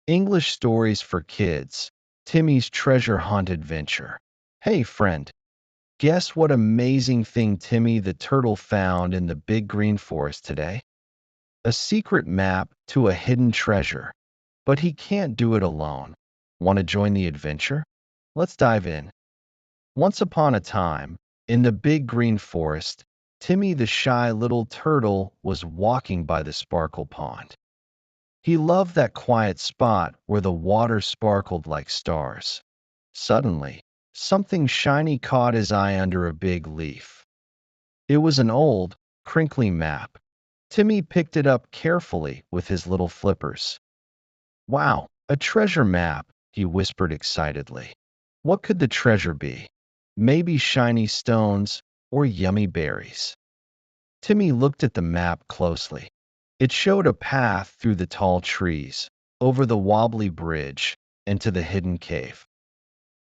English Stories for Kids, Timmy's Treasure Hunt Adventure. Hey, friend, guess what amazing thing Timmy the Turtle found in the big green forest today? A secret map to a hidden treasure. But he can't do it alone. Want to join the adventure? Let's dive in. Once upon a time, in the big green forest, Timmy the shy little turtle was walking by the sparkle pond. He loved that quiet spot where the water sparkled like stars. Suddenly, something shiny caught his eye under a big leaf. It was an old, crinkly map. Timmy picked it up carefully with his little flippers. Wow, a treasure map, he whispered excitedly. What could the treasure be? Maybe shiny stones or yummy berries. Timmy looked at the map closely. It showed a path through the tall trees, over the wobbly bridge, and to the hidden cave.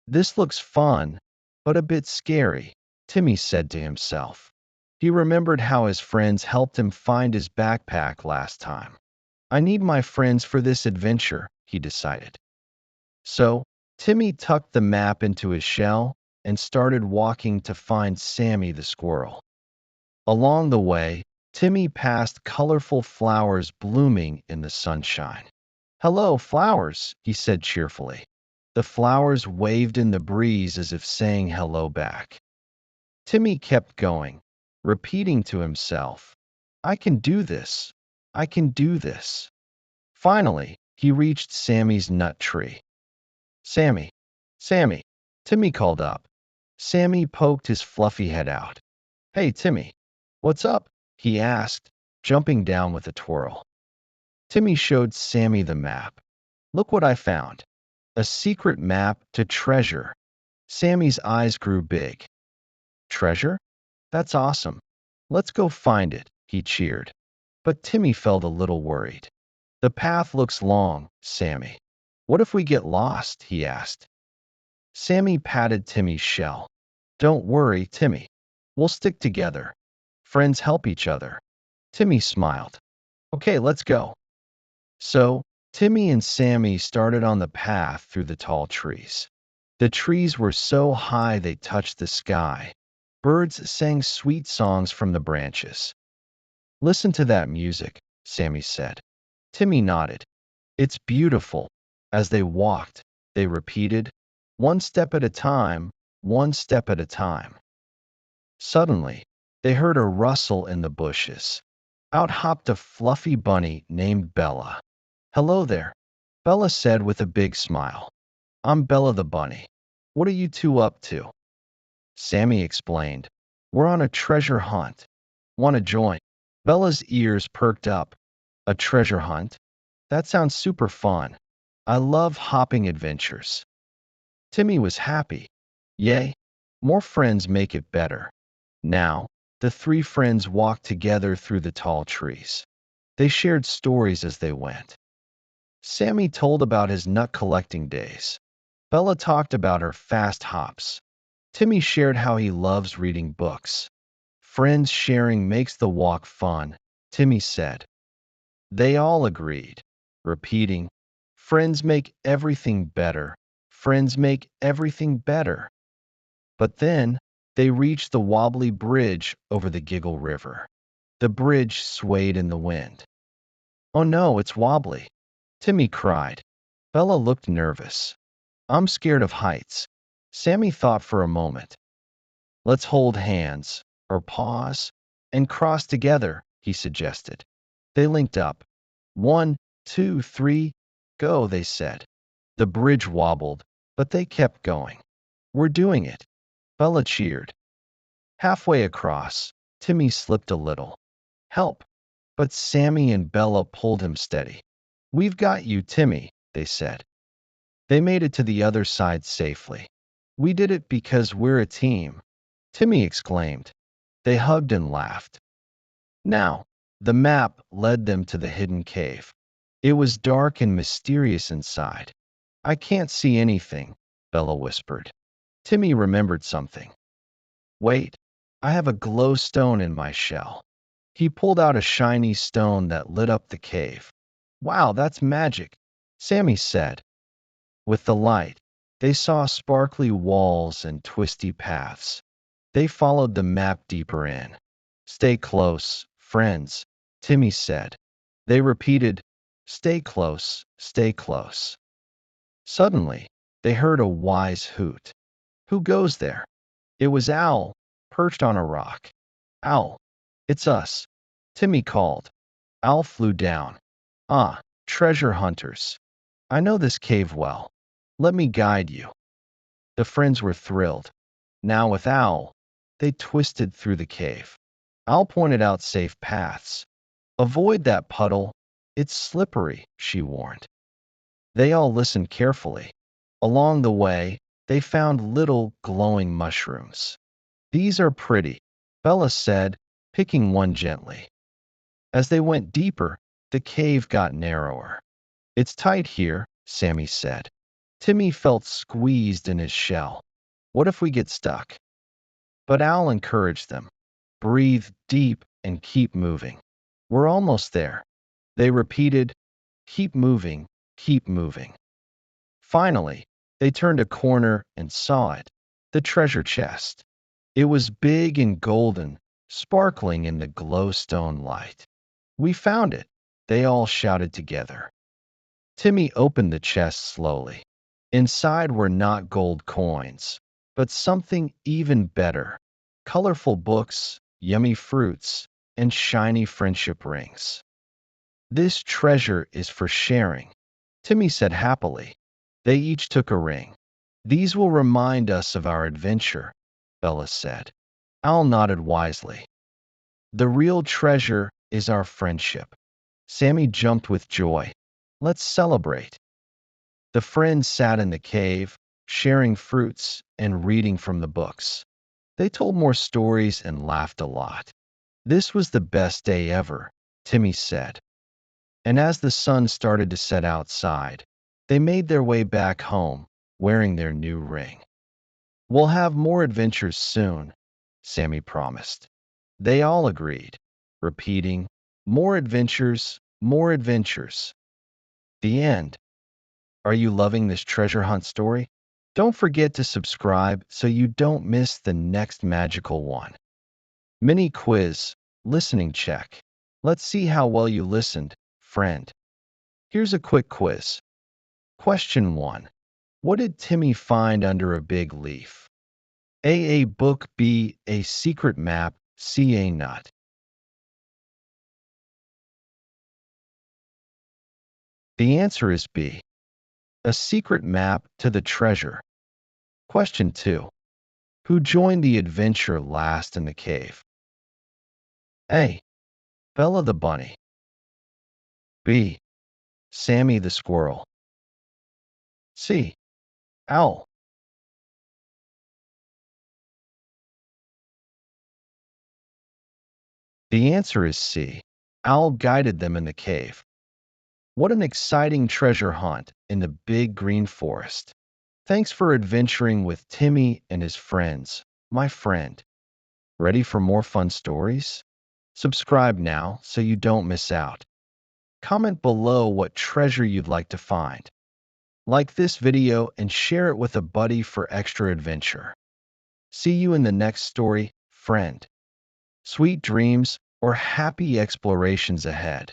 This looks fun, but a bit scary, Timmy said to himself. He remembered how his friends helped him find his backpack last time. I need my friends for this adventure, he decided. So, Timmy tucked the map into his shell and started walking to find Sammy the squirrel. Along the way, Timmy passed colorful flowers blooming in the sunshine. Hello, flowers, he said cheerfully. The flowers waved in the breeze as if saying hello back. Timmy kept going, repeating to himself, I can do this. I can do this. Finally, he reached Sammy's nut tree. Sammy, Sammy, Timmy called up. Sammy poked his fluffy head out. Hey, Timmy, what's up? He asked, jumping down with a twirl. Timmy showed Sammy the map. Look what I found. A secret map to treasure. Sammy's eyes grew big. Treasure? That's awesome. Let's go find it, he cheered. But Timmy felt a little worried. The path looks long, Sammy. What if we get lost? He asked. Sammy patted Timmy's shell. Don't worry, Timmy. We'll stick together. Friends help each other. Timmy smiled. Okay, let's go. So, Timmy and Sammy started on the path through the tall trees. The trees were so high they touched the sky. Birds sang sweet songs from the branches. Listen to that music, Sammy said. Timmy nodded. It's beautiful. As they walked, they repeated, one step at a time, one step at a time. Suddenly, they heard a rustle in the bushes. Out hopped a fluffy bunny named Bella. Hello there, Bella said with a big smile. I'm Bella the bunny. What are you two up to? Sammy explained. We're on a treasure hunt. Want to join? Bella's ears perked up. A treasure hunt? That sounds super fun. I love hopping adventures. Timmy was happy. Yay, more friends make it better. Now, the three friends walked together through the tall trees. They shared stories as they went. Sammy told about his nut collecting days. Bella talked about her fast hops. Timmy shared how he loves reading books. Friends sharing makes the walk fun, Timmy said. They all agreed, repeating, friends make everything better. Friends make everything better. But then, they reached the wobbly bridge over the Giggle River. The bridge swayed in the wind. Oh no, it's wobbly, Timmy cried. Bella looked nervous. I'm scared of heights. Sammy thought for a moment. Let's hold hands, or pause, and cross together, he suggested. They linked up. 1, 2, 3, go, they said. The bridge wobbled, but they kept going. We're doing it. Bella cheered. Halfway across, Timmy slipped a little. Help! But Sammy and Bella pulled him steady. We've got you, Timmy, they said. They made it to the other side safely. We did it because we're a team, Timmy exclaimed. They hugged and laughed. Now, the map led them to the hidden cave. It was dark and mysterious inside. I can't see anything, Bella whispered. Timmy remembered something. Wait, I have a glow stone in my shell. He pulled out a shiny stone that lit up the cave. Wow, that's magic, Sammy said. With the light, they saw sparkly walls and twisty paths. They followed the map deeper in. Stay close, friends, Timmy said. They repeated, stay close, stay close. Suddenly, they heard a wise hoot. Who goes there? It was Owl, perched on a rock. Owl, it's us, Timmy called. Owl flew down. Ah, treasure hunters. I know this cave well. Let me guide you. The friends were thrilled. Now with Owl, they twisted through the cave. Owl pointed out safe paths. Avoid that puddle. It's slippery, she warned. They all listened carefully. Along the way, they found little glowing mushrooms. These are pretty, Bella said, picking one gently. As they went deeper, the cave got narrower. It's tight here, Sammy said. Timmy felt squeezed in his shell. What if we get stuck? But Al encouraged them. Breathe deep and keep moving. We're almost there. They repeated, keep moving, keep moving. Finally, they turned a corner and saw it, the treasure chest. It was big and golden, sparkling in the glowstone light. We found it, they all shouted together. Timmy opened the chest slowly. Inside were not gold coins, but something even better. Colorful books, yummy fruits, and shiny friendship rings. This treasure is for sharing, Timmy said happily. They each took a ring. These will remind us of our adventure, Bella said. Al nodded wisely. The real treasure is our friendship. Sammy jumped with joy. Let's celebrate. The friends sat in the cave, sharing fruits and reading from the books. They told more stories and laughed a lot. This was the best day ever, Timmy said. And as the sun started to set outside, they made their way back home, wearing their new ring. We'll have more adventures soon, Sammy promised. They all agreed, repeating, more adventures, more adventures. The end. Are you loving this treasure hunt story? Don't forget to subscribe so you don't miss the next magical one. Mini quiz, listening check. Let's see how well you listened, friend. Here's a quick quiz. Question 1. What did Timmy find under a big leaf? A book, B, a secret map, C, a nut. The answer is B, a secret map to the treasure. Question 2. Who joined the adventure last in the cave? A. Bella the bunny. B. Sammy the squirrel. C. Owl. The answer is C. Owl guided them in the cave. What an exciting treasure hunt in the big green forest. Thanks for adventuring with Timmy and his friends, my friend. Ready for more fun stories? Subscribe now so you don't miss out. Comment below what treasure you'd like to find. Like this video and share it with a buddy for extra adventure. See you in the next story, friend. Sweet dreams or happy explorations ahead.